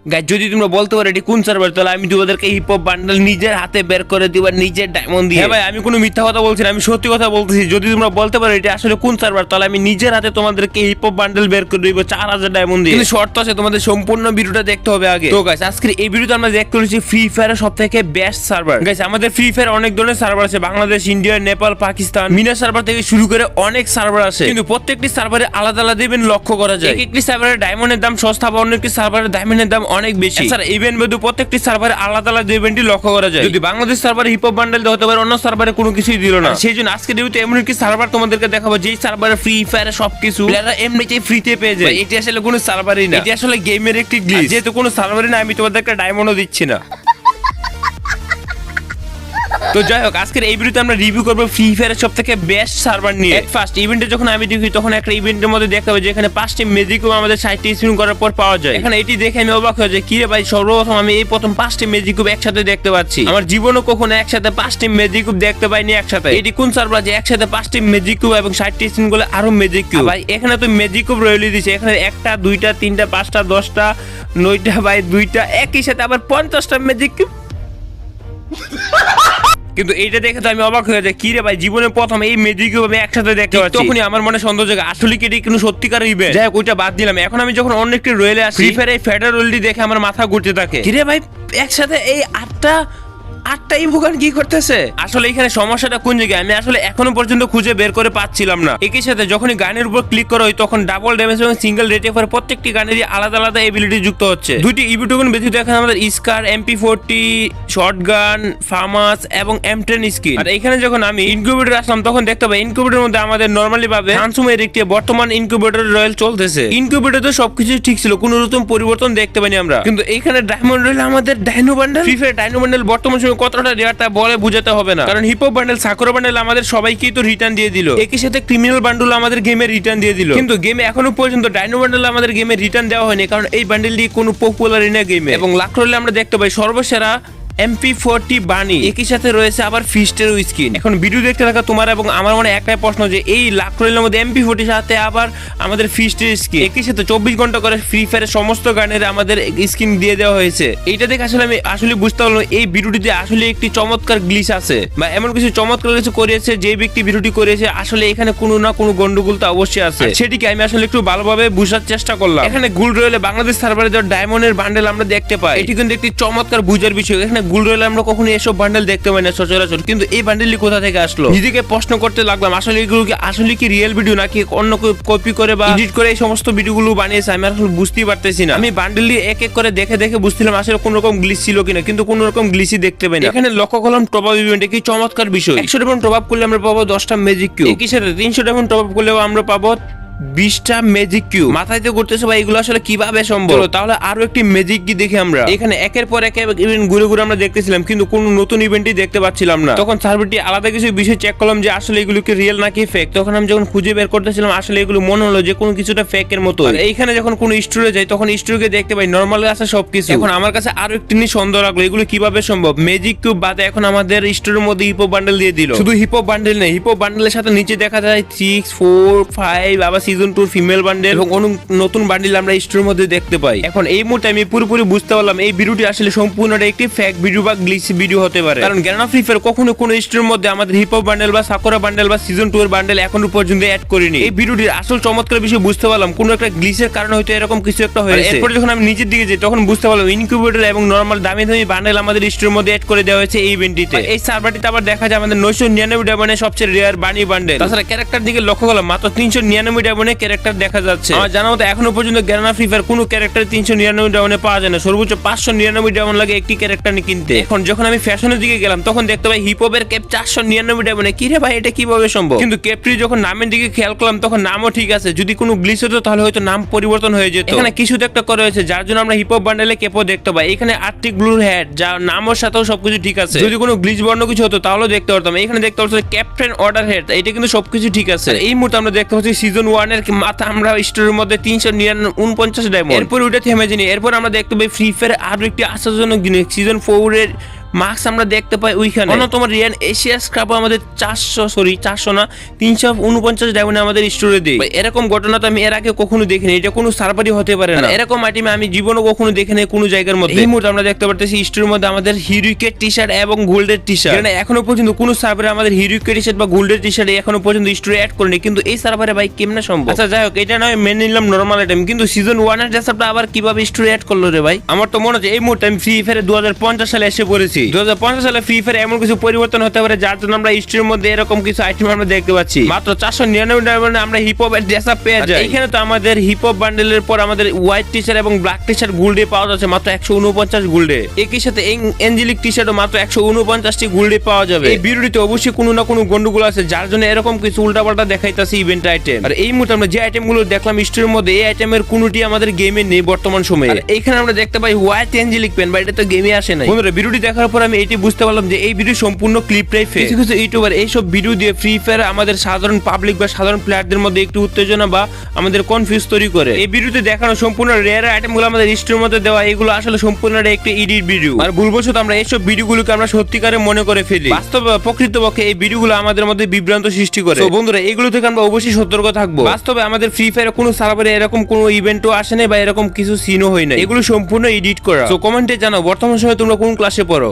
Guys যদি তোমরা বলতে পারো এটি কোন সার্ভার, তাহলে আমি তোমাদেরকে হিপ হপ বান্ডেল নিজের হাতে বের করে দিব, নিজের ডায়মন্ড দিয়ে। হ্যাঁ ভাই, আমি কোনো মিথ্যা কথা বলছি না, আমি সত্যি কথা বলতেছি। যদি তোমরা বলতে পারো এটা আসলে কোন সার্ভার, তাহলে আমি নিজের হাতে তোমাদেরকে হিপ হপ বান্ডেল বের করে দিব 4000 ডায়মন্ড দিয়ে। কিন্তু শর্ত আছে, তোমাদের সম্পূর্ণ ভিডিওটা দেখতে হবে আগে। তো গাইস আজকের এই ভিডিওতে আমরা দেখতে চলেছি ফ্রি ফায়ারের সবথেকে বেস্ট সার্ভার। গাইস আমাদের ফ্রি ফায়ার অনেক ধরনের সার্ভার আছে, বাংলাদেশ, ইন্ডিয়া, নেপাল, পাকিস্তান, মিনা সার্ভার থেকে শুরু করে অনেক সার্ভার আছে, কিন্তু প্রত্যেকটি সার্ভারে আলাদা আলাদা ইভেন্ট লক্ষ্য করা যায়। একটি সার্ভারের ডায়মন্ডের দাম সস্তা, বা অন্য একটি সার্ভারের ডায়মন্ডের দাম অনেক বেশি। এছাড়া ইভেন্ট মধ্যে প্রত্যেকটি সার্ভারে আলাদা আলাদা ইভেন্টই লক্ষ্য করা যায়। যদি বাংলাদেশ সার্ভারে হিপ হপ বান্ডেল হতে পারে, অন্য সার্ভারে কোনো কিছুই দিল না। সেই জন্য আজকে ভিডিওতে এমন একটি সার্ভার তোমাদেরকে দেখাবো যেই সার্ভারে ফ্রি ফায়ারে সবকিছু প্লেয়াররা এমনিতেই ফ্রিতে পেয়ে যায়। এটি আসলে কোনো সার্ভারই না, এটি আসলে গেমের একটি গ্লিচ। যেহেতু কোনো সার্ভারই না, আমি তোমাদেরকে ডায়মন্ডও দিচ্ছি না। তো যাই হোক, আজকের এই ভিডিওতে আমরা রিভিউ করবো ফ্রি ফায়ারের সবথেকে বেস্ট সার্ভার নিয়ে। ফার্স্ট ইভেন্টে যখন আমি দেখি, তখন একটা ইভেন্টের মধ্যে দেখতে পাই যেখানে 5টি ম্যাজিক কিউব আমাদের 60টি স্পিন করার পর পাওয়া যায়। এখানে এটি দেখে আমি অবাক হয়ে যাই, কি রে ভাই, সর্বপ্রথম আমি এই প্রথম 5টি ম্যাজিক কিউব একসাথে দেখতে পাচ্ছি। আমার জীবনে কখনো একসাথে 5টি ম্যাজিক কিউব দেখতে পাইনি একসাথে। এটি কোন সার্ভার যে একসাথে 5টি ম্যাজিক কিউব এবং 60টি স্পিন করলে আরো ম্যাজিক কিউব? ভাই এখানে তো ম্যাজিক কিউব রইলে দিছে, এখানে 1টা 2টা 3টা 5টা 10টা 9টা ভাই 2টা, একই সাথে আবার 50টা ম্যাজিক কিউব। কিন্তু এইটা দেখে তো আমি অবাক হয়ে যাই, কি রে ভাই, জীবনে প্রথম এই ম্যাজিক কিউব আমি একসাথে দেখতে পাচ্ছি। তখনই আমার মনে সন্দেহ জাগে, আসলে কি এটি কোনো সত্যিকার ইভেন্ট? যাই হোক, ওইটা বাদ দিলাম। এখন আমি যখন অন্য একটি রয়েলে আসি, ফ্রি ফায়ার এই ফেডারেলটি দেখে আমার মাথা ঘুরতে থাকে, কি রে ভাই, একসাথে এই 8টা ইভোগান কি করতেছে? আসলে এখানে সমস্যাটা কোন জায়গায় আমি আসলে এখনো পর্যন্ত খুঁজে বের করে পাচ্ছিলাম না। একই সাথে যখনই গানের উপর ক্লিক করা হয়, তখন ডাবল ড্যামেজ এবং সিঙ্গেল রেটে ফর প্রত্যেকটি গানেরই আলাদা আলাদা এবিলিটি যুক্ত হচ্ছে। দুইটি ইভোটোকেন ব্যতীত এখানে আমাদের স্কার, MP40, শটগান, ফার্মাস এবং M10 স্কিন। আর এখানে যখন আমি ইনকিউবেটর আসলাম, তখন দেখতে পাই ইনকিউবেটরের মধ্যে আমাদের নরমালি ভাবে ট্রান্সফর্মের একটি বর্তমান ইনকিউবেটর রয়্যাল চলতেছে। ইনকিউবেটর তো সবকিছু ঠিক ছিল, কোনো রকম পরিবর্তন দেখতে পাইনি আমরা। কিন্তু এখানে ডায়মন্ড রয়্যাল আমাদের dino bundle, free fire dino bundle বর্তমান সময় কতটা রেয়ার তা বলে বুঝাতে হবে না, কারণ hip hop bundle, sakura bundle আমাদের সবাইকেই তো রিটার্ন দিয়ে দিল। একই সাথে ক্রিমিনাল বান্ডেল আমাদের গেমে রিটার্ন দিয়ে দিল। কিন্তু গেমে এখনো পর্যন্ত ডাইনো বান্ডেল আমাদের গেমে রিটার্ন দেওয়া হয়নি, কারণ এই বান্ডেলটি কোনো পপুলারই না গেমে। এবং লাখ রইলে আমরা দেখতে পাই সর্বসেরা MP40 বানি, একই সাথে রয়েছে আবার ফিস্টের স্কিন। এখন ভিডিও দেখতে থাকা তোমার এবং আমার মনে একটাই প্রশ্ন, যে এই লাখ রইলের মধ্যে MP40 সাথে আবার আমাদের ফিস্টের স্কিন, একই সাথে 24 ঘন্টা করে ফ্রি ফায়ারের সমস্ত গানের আমাদের স্কিন দিয়ে দেওয়া হয়েছে। এইটা দেখে আসলে আমি আসলে বুঝতে পারলাম এই ভিডিওটিতে আসলে একটি চমৎকার গ্লিচ আছে, বা এমন কিছু চমৎকার কিছু করেছে যে ব্যক্তি ভিডিওটি করেছে, আসলে এখানে কোনো না কোনো গন্ডগোল তো অবশ্যই আছে। সেটিকে আমি আসলে একটু ভালোভাবে বুঝার চেষ্টা করলাম। এখানে গোল্ড রয়েলে বাংলাদেশ সার্ভারে যে ডায়মন্ডের বান্ডেল আমরা দেখতে পাই, এটি কিন্তু একটি চমৎকার বুঝার বিষয়। এখানে গোল্ড রয়েলে আমরা কখনো এসব বান্ডেল দেখতে পাই না সচরাচর, কিন্তু এই বান্ডেলটি কোথা থেকে আসলো? নিজেকে প্রশ্ন করতে লাগলাম, আসলে এগুলো কি আসলে কি রিয়েল ভিডিও, নাকি অন্য কপি করে বা এডিট করে এই সমস্ত ভিডিওগুলো বানিয়েছে? আমি আসলে বুঝতেই পারতেছি না। আমি বান্ডেলটি এক এক করে দেখে দেখে বুঝছিলাম আসলে কোন রকম গ্লিচ ছিল কিনা, কিন্তু কোন রকম গ্লিচই দেখতে পাই না। এখানে লক্ষ্য করলাম টপ আপ ইভেন্ট, কি চমৎকার বিষয়। 100 ডায়মন্ড টপ আপ করলে আমরা পাবো 10টা ম্যাজিক কিউব, একই সাথে 300 ডায়মন্ড টপ আপ করলেও আমরা পাবো 20টা ম্যাজিক কিউব। মাথায় তো করতেছে ভাই, এগুলো আসলে কিভাবে সম্ভব? তাহলে আরো একটি ম্যাজিক কি দেখি আমরা। এখানে একের পর এক ইভেন্ট ঘুরে ঘুরে আমরা দেখতেছিলাম, কিন্তু কোন নতুন ইভেন্টই দেখতে পাচ্ছিলাম না। তখন সার্ভারটি আলাদা কিছু বিষয় চেক করলাম যে আসলে এগুলো কি রিয়েল নাকি ফেক। তখন আমি যখন খুঁজে বের করতেছিলাম, আসলে এগুলো মনে হলো যে কোনো কিছুটা ফেক এর মতো। এইখানে যখন কোনো স্টোরে যাই, তখন স্টোরকে দেখতে পাই নরমাল আছে সবকিছু। এখন আমার কাছে আরো একটি নিয়ে সন্দেহ লাগলো, এগুলো কিভাবে সম্ভব? ম্যাজিক কিউব বাদে এখন আমাদের স্টোরের মধ্যে হিপ হপ বান্ডেল দিয়ে দিল। শুধু হিপ হপ বান্ডেল নেই, হিপ হপ বান্ডেলের সাথে নিচে দেখা যায় 6, 4, 5 আবার সিজন 2 ফিমেল বান্ডেল এবং নতুন বান্ডেল আমরা স্টোরের মধ্যে দেখতে পাই। এখন এই মুহূর্তে আমি পুরোপুরি বুঝতে পারলাম এই ভিডিওটি আসলে সম্পূর্ণটা একটি ফেক ভিডিও বা গ্লিচ ভিডিও হতে পারে, কারণ গ্যানা ফ্রি ফায়ার কখনো কোনো স্টোরের মধ্যে আমাদের হিপ হপ বান্ডেল বা সাকুরা বান্ডেল বা সিজন 2 এর বান্ডেল এখনো পর্যন্ত অ্যাড করেনি। এই ভিডিওটির আসল চমৎকার বিষয় বুঝতে পারলাম, কোনো একটা গ্লিচের কারণে হয়তো এরকম কিছু একটা হয়েছে। এরপর যখন আমি নিচের দিকে যাই, তখন বুঝতে পারলাম ইনকিউবেটর এবং নরমাল দামি দামি বান্ডেল আমাদের স্টোরের মধ্যে অ্যাড করে দেওয়া হয়েছে এই ইভেন্টটিতে। এই সার্ভারটিতে আবার দেখা যায় আমাদের 999 ডায়মন্ডের সবচেয়ে রেয়ার বানি বান্ডেল। তাছাড়া ক্যারেক্টার দিকে লক্ষ্য করলাম, মাত্র 399 ডায়মন্ডের ক্যারেক্টার দেখা যাচ্ছে। আমার জানা মতো এখনো পর্যন্ত গ্যানা ফ্রি ফায়ার কোনো ক্যারেক্টার 399 ডায়মন্ডে পাওয়া যায় না, সর্বোচ্চ 599 ডায়মন্ড লাগে একটি ক্যারেক্টার কিনতে। এখন যখন আমি ফ্যাশনের দিকে গেলাম, তখন দেখতে পাই হিপ হপের ক্যাপ 499 ডায়মন্ডে। কি রে ভাই, এটা কিভাবে সম্ভব? কিন্তু ক্যাপটি যখন নামের দিকে খেয়াল করলাম, তখন নামও ঠিক আছে। যদি কোনো গ্লিচ হতো তাহলে হয়তো নাম পরিবর্তন হয়ে যেত। এখানে কিছু তো একটা করা হয়েছে, যার জন্য আমরা হিপ হপ বান্ডেলে ক্যাপও দেখতে পাই। এখানে আর্টিক ব্লুর হেড, যা নামের সাথেও সবকিছু ঠিক আছে। যদি কোনো গ্লিচ বর্ণ কিছু হতো তাহলেও দেখতে পারতাম। এখানে দেখতে পাচ্ছি ক্যাপ্টেন অর্ডার হেড, এটা কিন্তু সবকিছু ঠিক আছে। এই মুহূর্তে আমরা দেখতে পাচ্ছি সিজন 1 এর মাথা আমরা স্টোরের মধ্যে 349 ডায়মন্ড। এরপর ওটা থেমে যায়নি, এরপর আমরা দেখতে পাই ফ্রি ফায়ার আরো একটি আশ্চর্যজনক জিনিস, সিজন 4 এর মাস্ক আমরা দেখতে পাই ওইখানে। অন্যতম রিয়ান এশিয়াস কাপ আমাদের 400 না 349 ডায়মন্ড আমাদের স্টোরে দেয়। এরকম ঘটনা তো আমি এর আগে কখনো দেখিনি, এটা কোনো সার্ভারই হতে পারে না। এরকম আইটেম আমি জীবনে কখনো দেখিনি কোনো জায়গার মধ্যে। এই মুহূর্তে আমরা দেখতে পারতেছি স্টোরের মধ্যে আমাদের হিরোইকের টি-শার্ট এবং গোল্ডের টি-শার্ট, মানে এখনো পর্যন্ত কোনো সার্ভারে আমাদের হিরোইকের টি-শার্ট বা গোল্ডের টি-শার্ট এখনো পর্যন্ত স্টোরে অ্যাড করেনি, কিন্তু এই সার্ভারে ভাই কেমনে সম্ভব? আচ্ছা যাই হোক, এটা নয় মেনে নিলাম নরমাল আইটেম, কিন্তু সিজন 1 এর ড্রেসআপটা আবার কিভাবে স্টোরে অ্যাড করলো রে ভাই? আমার তো মনে হচ্ছে এই মুহূর্তে আমি ফ্রি ফায়ারে 2050 সালে এসে পড়েছি। 2050 সালে ফ্রি ফায়ারে এমন কিছু পরিবর্তন হতে পারে যার জন্য আমরা স্টোরের মধ্যে এরকম কিছু আইটেম আমরা দেখতে পাচ্ছি। মাত্র 499 ডায়মন্ডে আমরা হিপ হপ এর ড্রেসআপ পেয়ে যাই। এখানে তো আমাদের হিপ হপ বান্ডেলের পর আমাদের হোয়াইট টি-শার্ট এবং ব্ল্যাক টি-শার্ট গোল্ডে পাওয়া যাচ্ছে মাত্র 149 গোল্ডে। একই সাথে এঞ্জেলিক টি-শার্টও মাত্র 149টি গোল্ডে পাওয়া যাবে। এই ভিডিওতে অবশ্যই কোনো না কোনো গন্ডগোল আছে যার জন্য এরকম কিছু উল্টাপাল্টা দেখাইতাছে ইভেন্ট আইটেম। আর এই মুহূর্তে আমরা যে আইটেমগুলো দেখলাম স্টোরের মধ্যে, এই আইটেমের কোনোটি আমাদের গেমে নেই বর্তমান সময়ে। এইখানে আমরা দেখতে পাই হোয়াইট এঞ্জেলিক পেন, বা এটা তো গেমে আসে নাই। বন্ধুরা ভিডিওটি দেখার পর আমি এটি বুঝতে পারলাম যে এই ভিডিও সম্পূর্ণ ক্লিপটাই ফেক। কিছু কিছু ইউটিউবার এইসব ভিডিও দিয়ে ফ্রি ফায়ার আমাদের সাধারণ পাবলিক বা সাধারণ প্লেয়ারদের মধ্যে একটু উত্তেজনা বা আমাদের কনফিউজ তৈরি করে। এই ভিডিওতে দেখানো সম্পূর্ণ রেয়ার আইটেমগুলো আমাদের স্টোরের মধ্যে দেওয়া, এগুলো আসলে সম্পূর্ণ একটা এডিট ভিডিও। আর ভুলবশত আমরা এইসব ভিডিওগুলোকে আমরা সত্যিকারে মনে করে ফেলি। বাস্তবে প্রকৃতপক্ষে এই ভিডিওগুলো আমাদের মধ্যে বিভ্রান্ত সৃষ্টি করে। তো বন্ধুরা এগুলো থেকে আমরা অবশ্যই সতর্ক থাকবো। বাস্তবে আমাদের ফ্রি ফায়ারে কোনো সার্ভারে এরকম কোনো ইভেন্টও আসে না বা এরকম কিছু সিনও হয় না, এগুলো সম্পূর্ণ এডিট করা। তো কমেন্টে জানাও বর্তমান সময়ে তোমরা কোন ক্লাসে পড়ো।